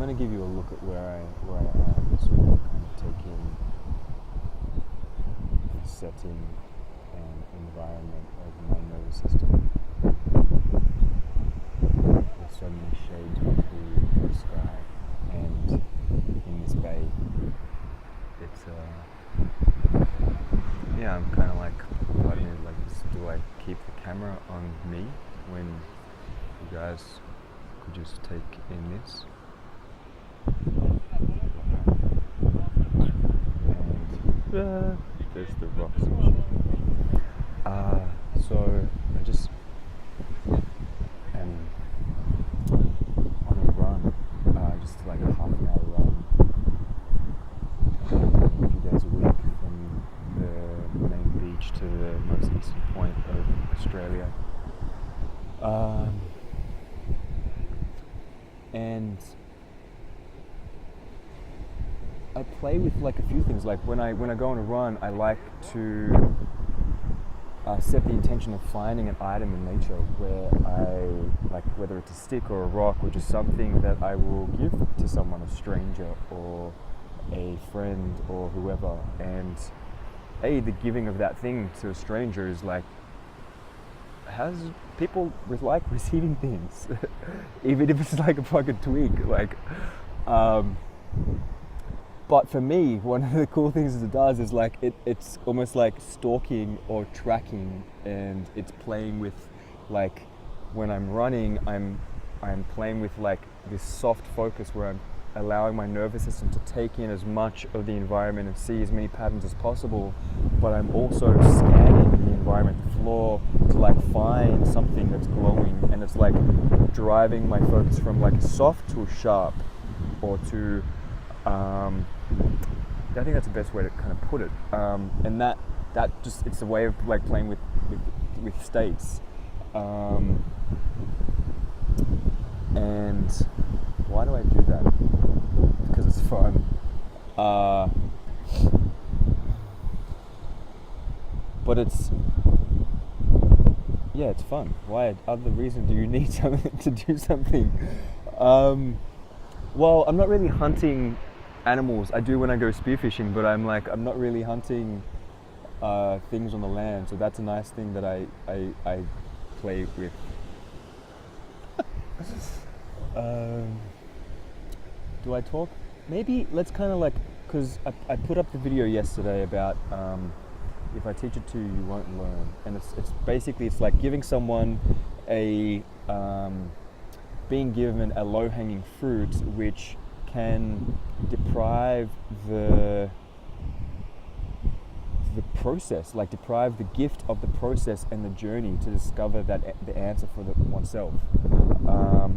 going to give you a look at where I am, so you kind of take in the setting and environment of my nervous system. There's so many shades of blue in the sky, and in this bay, it's yeah, I'm kind of like, part of me is like, do I keep the camera on me when you guys could just take in this? And there's the rocks and shit. So I just am on a run, just like a half an hour run, a few days a week from the main beach to the most eastern point of Australia. And I play with like a few things. Like when I go on a run, I like to set the intention of finding an item in nature where I, like, whether it's a stick or a rock, or just something that I will give to someone, a stranger or a friend or whoever. And the giving of that thing to a stranger is like, has people like receiving things, even if it's like a fucking twig, like. But for me, one of the cool things it does is like it's almost like stalking or tracking, and it's playing with, like, when I'm running, I'm playing with like this soft focus where I'm allowing my nervous system to take in as much of the environment and see as many patterns as possible, but I'm also scanning the environment, the floor, to like find something that's glowing, and it's like driving my focus from like soft to sharp, or to I think that's the best way to kind of put it, and that just, it's a way of like playing with states, and why do I do that? Because it's fun, but it's fun. Why other reason do you need something to do something? Well, I'm not really hunting animals. I do when I go spearfishing, but I'm not really hunting things on the land. So that's a nice thing that I play with. Do I talk? Maybe let's kind of like, because I put up the video yesterday about if I teach it to you, you won't learn. And it's basically, it's like giving someone being given a low-hanging fruit, which can deprive the process, like deprive the gift of the process and the journey to discover that the answer for oneself.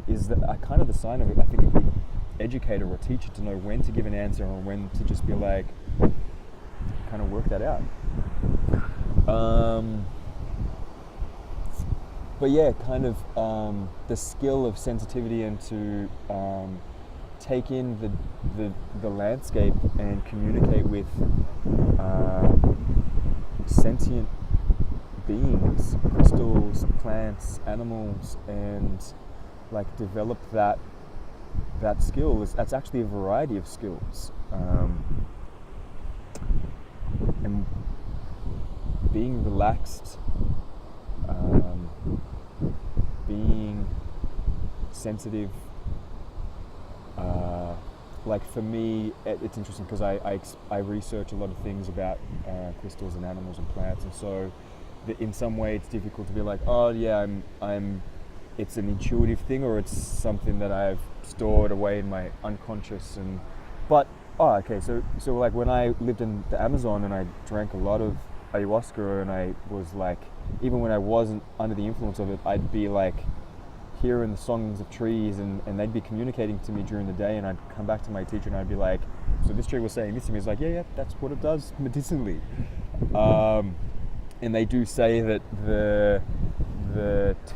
Is that kind of the sign of it? I think a good educator or teacher to know when to give an answer and when to just be like, kind of work that out. But yeah, kind of the skill of sensitivity, and to take in the landscape and communicate with sentient beings, crystals, plants, animals, and like develop that skill. That's actually a variety of skills, and being relaxed, being sensitive. Like for me, it's interesting because I research a lot of things about crystals and animals and plants, and so in some way it's difficult to be like, oh yeah, it's an intuitive thing, or it's something that I've stored away in my unconscious. So like when I lived in the Amazon and I drank a lot of ayahuasca, and I was like, even when I wasn't under the influence of it, I'd be like hearing the songs of trees, and they'd be communicating to me during the day, and I'd come back to my teacher and I'd be like, so this tree was saying this to me. It's like, yeah, that's what it does medicinally. And they do say that the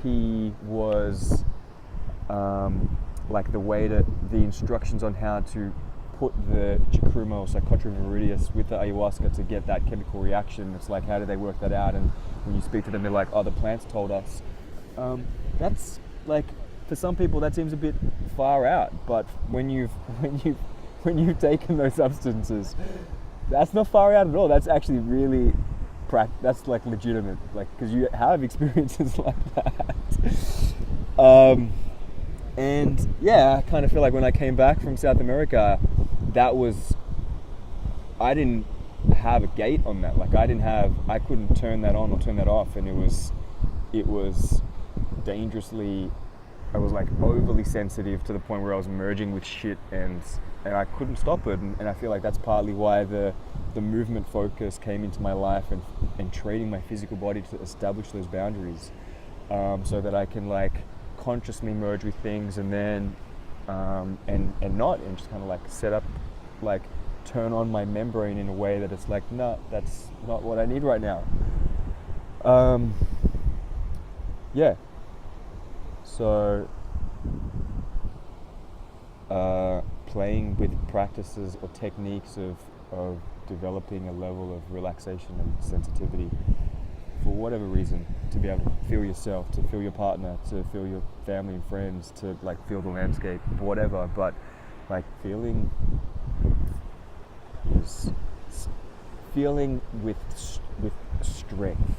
tea was like the way that the instructions on how to put the chacruma or Psychotria viridis with the ayahuasca to get that chemical reaction. It's like, how do they work that out? And when you speak to them, they're like, oh, the plants told us. That's like, for some people that seems a bit far out, but when you've when you've taken those substances, that's not far out at all. That's actually really that's like legitimate, like, because you have experiences like that. And yeah, I kind of feel like when I came back from South America, I didn't have a gate on that. Like I couldn't turn that on or turn that off, and it was dangerously, I was like overly sensitive to the point where I was merging with shit, and I couldn't stop it. And I feel like that's partly why the movement focus came into my life, and training my physical body to establish those boundaries, so that I can like consciously merge with things, and then and just kind of like set up, like turn on my membrane in a way that it's like, no, that's not what I need right now. Yeah. So playing with practices or techniques of developing a level of relaxation and sensitivity for whatever reason, to be able to feel yourself, to feel your partner, to feel your family and friends, to like feel the landscape, whatever, but like feeling with strength,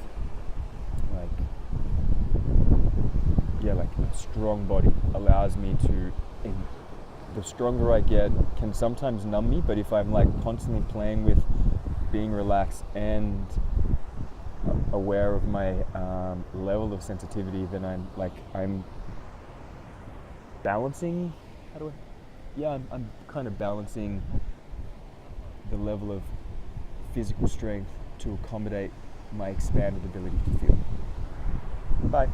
like a strong body allows me to, the stronger I get can sometimes numb me, but if I'm like constantly playing with being relaxed and aware of my level of sensitivity, then I'm balancing, I'm kind of balancing the level of physical strength to accommodate my expanded ability to feel. Bye.